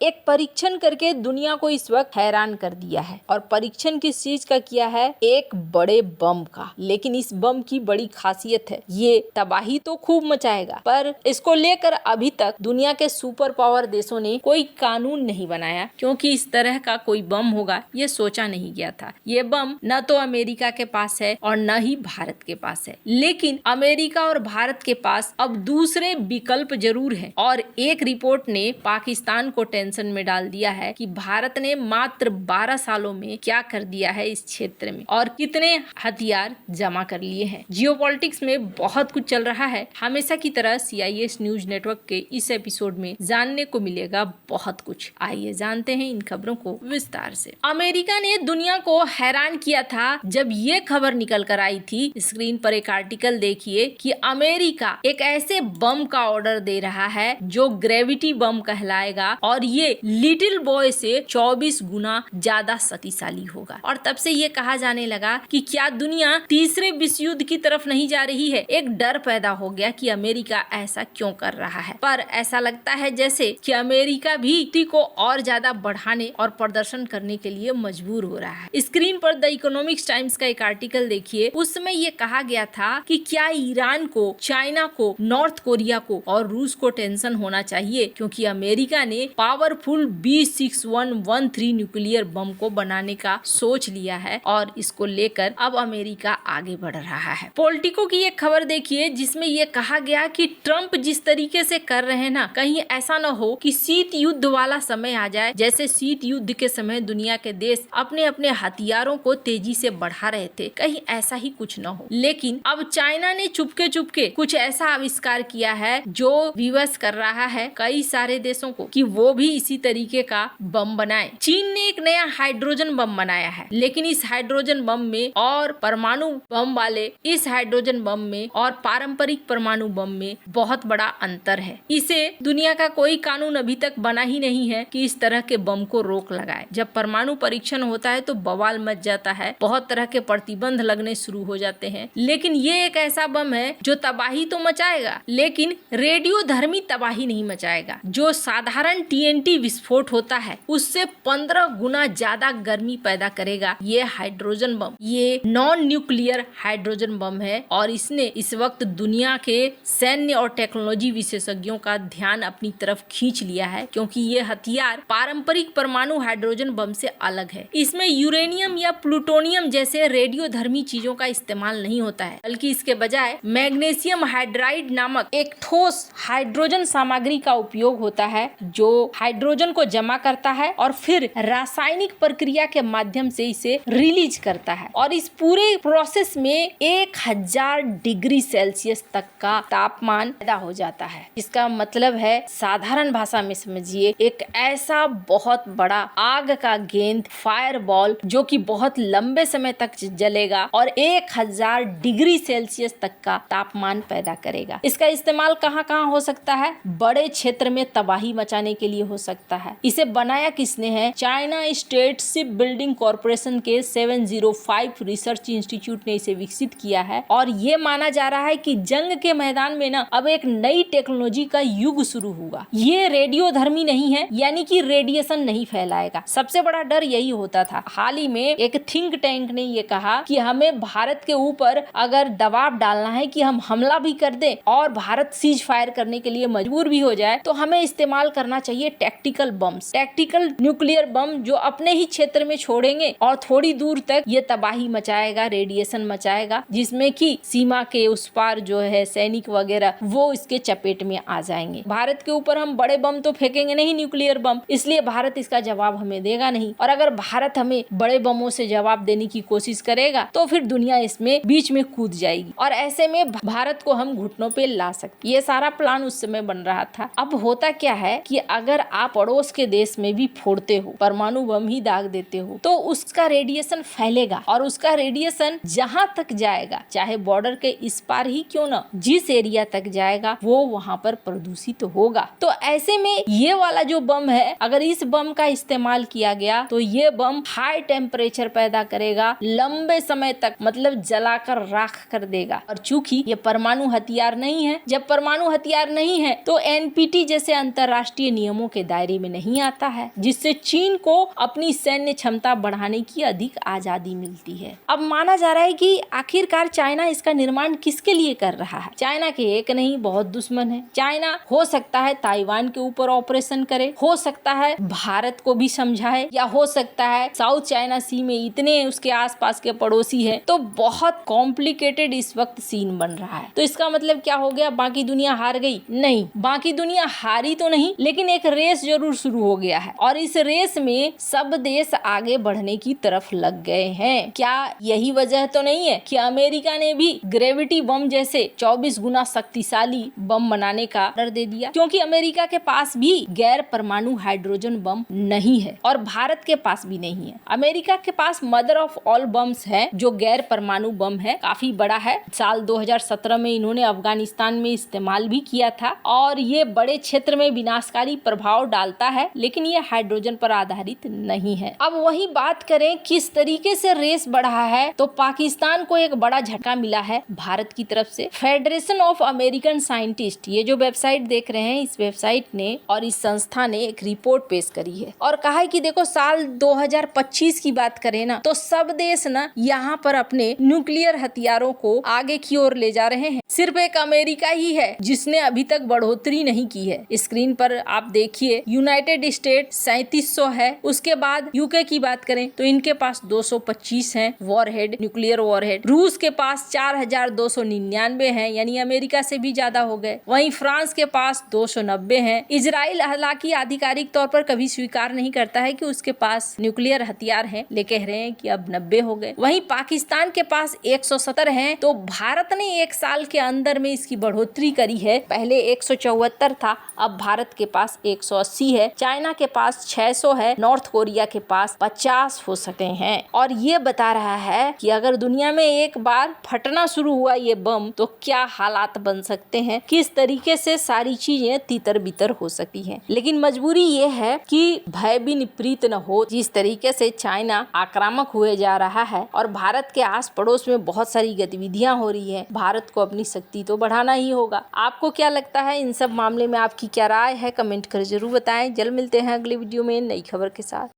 एक परीक्षण करके दुनिया को इस वक्त हैरान कर दिया है। और परीक्षण किस चीज का किया है? एक बड़े बम का। लेकिन इस बम की बड़ी खासियत है, ये तबाही तो खूब मचाएगा, पर इसको लेकर अभी तक दुनिया के सुपर पावर देशों ने कोई कानून नहीं बनाया, क्योंकि इस तरह का कोई बम होगा ये सोचा नहीं गया था। ये बम न तो अमेरिका के पास है और न ही भारत के पास है, लेकिन अमेरिका और भारत के पास अब दूसरे विकल्प जरूर है। और एक रिपोर्ट ने पाकिस्तान को टेंशन में डाल दिया है कि भारत ने मात्र 12 सालों में क्या कर दिया है इस क्षेत्र में और कितने हथियार जमा कर लिए हैं। जियोपॉलिटिक्स में बहुत कुछ चल रहा है। हमेशा की तरह CIS न्यूज नेटवर्क के इस एपिसोड में जानने को मिलेगा बहुत कुछ। आइए जानते हैं इन खबरों को विस्तार से। अमेरिका ने दुनिया को हैरान किया था जब ये खबर निकल कर आई थी। स्क्रीन पर एक आर्टिकल देखिए कि अमेरिका एक ऐसे बम का ऑर्डर दे रहा है जो ग्रेविटी बम कहलाएगा और ये लिटिल बॉय से 24 गुना ज्यादा शक्तिशाली होगा। और तब से ये कहा जाने लगा कि क्या दुनिया तीसरे विश्व युद्ध की तरफ नहीं जा रही है। एक डर पैदा हो गया कि अमेरिका ऐसा क्यों कर रहा है, पर ऐसा लगता है जैसे कि अमेरिका भी स्थिति को और ज्यादा बढ़ाने और प्रदर्शन करने के लिए मजबूर हो रहा है। स्क्रीन पर द इकोनॉमिक्स टाइम्स का एक आर्टिकल देखिए, उसमें ये कहा गया था कि क्या ईरान को, चाइना को, नॉर्थ कोरिया को और रूस को टेंशन होना चाहिए, क्योंकि अमेरिका ने पावरफुल B6113 न्यूक्लियर बम को बनाने का सोच लिया है और इसको लेकर अब अमेरिका आगे बढ़ रहा है। पॉलिटिको की एक खबर देखिए जिसमें ये कहा गया कि ट्रंप जिस तरीके से कर रहे हैं ना, कहीं ऐसा न हो कि शीत युद्ध वाला समय आ जाए। जैसे शीत युद्ध के समय दुनिया के देश अपने अपने हथियारों को तेजी से बढ़ा रहे थे, कहीं ऐसा ही कुछ न हो। लेकिन अब चाइना ने चुपके चुपके कुछ ऐसा आविष्कार किया है जो विवश कर रहा है कई सारे देशों को कि वो भी इसी तरीके का बम बनाए। चीन ने एक नया हाइड्रोजन बम बनाया है, लेकिन इस हाइड्रोजन बम में और परमाणु बम वाले इस हाइड्रोजन बम में और पारंपरिक परमाणु बम में बहुत बड़ा अंतर है। इसे दुनिया का कोई कानून अभी तक बना ही नहीं है कि इस तरह के बम को रोक लगाए। जब परमाणु परीक्षण होता है तो बवाल मच जाता है, बहुत तरह के प्रतिबंध लगने शुरू हो जाते हैं। लेकिन ये एक ऐसा बम है जो तबाही तो मचाएगा, लेकिन रेडियोधर्मी तबाही नहीं मचाएगा। जो साधारण TNT विस्फोट होता है उससे 15 गुना ज्यादा गर्मी पैदा करेगा ये हाइड्रोजन बम। ये नॉन न्यूक्लियर हाइड्रोजन बम है और इसने इस वक्त दुनिया के सैन्य और टेक्नोलॉजी विशेषज्ञों का ध्यान अपनी तरफ खींच लिया है, क्योंकि ये हथियार पारंपरिक परमाणु हाइड्रोजन बम से अलग है। इसमें यूरेनियम या प्लूटोनियम जैसे रेडियोधर्मी चीजों का इस्तेमाल नहीं होता है, बल्कि इसके बजाय मैग्नीशियम हाइड्राइड नामक एक ठोस हाइड्रोजन सामग्री का उपयोग होता है जो हाइड्रोजन को जमा करता है और फिर रासायनिक प्रक्रिया के माध्यम से इसे रिलीज करता है। और इस पूरे प्रोसेस में 1000 डिग्री सेल्सियस तक का तापमान पैदा हो जाता है। इसका मतलब है साधारण भाषा में समझिए, एक ऐसा बहुत बड़ा आग का गेंद, फायरबॉल, जो कि बहुत लंबे समय तक जलेगा और 1000 डिग्री सेल्सियस तक का तापमान पैदा करेगा। इसका इस्तेमाल कहाँ कहाँ हो सकता है? बड़े क्षेत्र में तबाही मचाने के लिए हो सकता है। इसे बनाया किसने है? China state ship building corporation के 705 रिसर्च इंस्टीट्यूट ने इसे विकसित किया है। और ये माना जा रहा है कि जंग के मैदान में ना अब एक नई टेक्नोलॉजी का युग शुरू होगा। ये रेडियोधर्मी नहीं है, यानी कि रेडिएशन नहीं फैलाएगा। सबसे बड़ा डर यही होता था। हाल ही में एक थिंक टैंक ने ये कहा कि हमें भारत के ऊपर अगर दबाव डालना है कि हम हमला भी कर दें और भारत सीज फायर करने के लिए मजबूर भी हो जाए, तो हमें इस्तेमाल करना चाहिए tactical bombs, tactical nuclear bomb, जो अपने ही क्षेत्र में छोड़ेंगे और थोड़ी दूर तक ये तबाही मचाएगा, रेडिएशन मचाएगा, जिसमें कि सीमा के उस पार जो है सैनिक वगैरह वो इसके चपेट में आ जाएंगे। भारत के ऊपर हम बड़े बम तो फेंकेंगे नहीं, न्यूक्लियर बम, इसलिए भारत इसका जवाब हमें देगा नहीं। और अगर भारत हमें बड़े बमों से जवाब देने की कोशिश करेगा तो फिर दुनिया इसमें बीच में कूद जाएगी और ऐसे में भारत को हम घुटनों पे ला सकते। ये सारा प्लान उस समय बन रहा था। अब होता क्या है कि अगर आप पड़ोस के देश में भी फोड़ते हो, परमाणु बम ही दाग देते हो, तो उसका रेडिएशन फैलेगा और उसका रेडिएशन जहां तक जाएगा, चाहे बॉर्डर के इस पार ही क्यों ना, जिस एरिया तक जाएगा वो वहां पर प्रदूषित होगा। तो ऐसे में ये वाला जो बम है, अगर इस बम का इस्तेमाल किया गया तो ये बम हाई टेम्परेचर पैदा करेगा, लंबे समय तक, मतलब जलाकर राख कर देगा। और चूंकि ये परमाणु हथियार नहीं है, जब परमाणु हथियार नहीं है तो NPT जैसे अंतरराष्ट्रीय नियमों के दायरे में नहीं आता है, जिससे चीन को अपनी सैन्य क्षमता बढ़ाने की अधिक आजादी मिलती है। अब माना जा रहा है कि आखिरकार चाइना इसका निर्माण किसके लिए कर रहा है। चाइना के एक नहीं बहुत दुश्मन है। चाइना हो सकता है ताइवान के ऊपर ऑपरेशन करे, हो सकता है भारत को भी समझाए, या हो सकता है साउथ चाइना सी में इतने उसके आसपास के पड़ोसी हैं, तो बहुत कॉम्प्लिकेटेड इस वक्त सीन बन रहा है। तो इसका मतलब क्या हो गया, बाकी दुनिया हार गई? नहीं, बाकी दुनिया हारी तो नहीं, लेकिन एक रेस जरूर शुरू हो गया है और इस रेस में सब देश आगे बढ़ने की तरफ लग गए हैं। क्या यही वजह तो नहीं है कि अमेरिका ने भी ग्रेविटी बम जैसे 24 गुना शक्तिशाली बम बनाने का ऑर्डर दे दिया? क्योंकि अमेरिका के पास भी गैर परमाणु हाइड्रोजन बम नहीं है और भारत के पास भी नहीं है। अमेरिका के पास मदर ऑफ ऑल बम्स है जो गैर परमाणु बम है, काफी बड़ा है। साल 2017 में इन्होंने अफगानिस्तान में इस्तेमाल भी किया था और ये बड़े क्षेत्र में विनाशकारी प्रभाव डालता है, लेकिन ये हाइड्रोजन पर आधारित नहीं है। अब वही बात करें किस तरीके से रेस बढ़ा है, तो पाकिस्तान को एक बड़ा झटका मिला है भारत की तरफ से। फेडरेशन ऑफ अमेरिकन साइंटिस्ट, ये जो वेबसाइट देख रहे हैं, इस वेबसाइट ने और इस संस्था ने एक रिपोर्ट पेश करी है और कहा है कि देखो साल 2025 की बात करें ना, तो सब देश ना यहाँ पर अपने न्यूक्लियर हथियारों को आगे की ओर ले जा रहे हैं। सिर्फ एक अमेरिका ही है जिसने अभी तक बढ़ोतरी नहीं की है। स्क्रीन पर आप देखिए, यूनाइटेड स्टेट 3700 है, उसके बाद यूके की बात करें तो इनके पास 225 हैं वॉरहेड, न्यूक्लियर वॉरहेड। रूस के पास 4299 हैं, यानी अमेरिका से भी ज्यादा हो गए। वहीं फ्रांस के पास 290 हैं। इजराइल हालांकि आधिकारिक तौर पर कभी स्वीकार नहीं करता है कि उसके पास न्यूक्लियर हथियार हैं, लेकिन कह रहे हैं कि अब 90 हो गए। वहीं पाकिस्तान के पास 170 हैं। तो भारत ने एक साल के अंदर में इसकी बढ़ोतरी करी है। पहले 174 था, अब भारत के पास 180 है। चाइना के पास 600 है, नॉर्थ कोरिया के पास 50 हो सकते हैं। और ये बता रहा है कि अगर दुनिया में एक बार फटना शुरू हुआ ये बम, तो क्या हालात बन सकते हैं, किस तरीके से सारी चीजें तितर बितर हो सकती हैं। लेकिन मजबूरी ये है कि भय भी निप्रीत न हो। जिस तरीके से चाइना आक्रामक हुए जा रहा है और भारत के आस पड़ोस में बहुत सारी गतिविधियां हो रही है, भारत को अपनी शक्ति तो बढ़ाना ही होगा। आपको क्या लगता है इन सब मामले में, आपकी क्या राय है, कमेंट कर जरूर बताएं। जल्द मिलते हैं अगली वीडियो में नई खबर के साथ।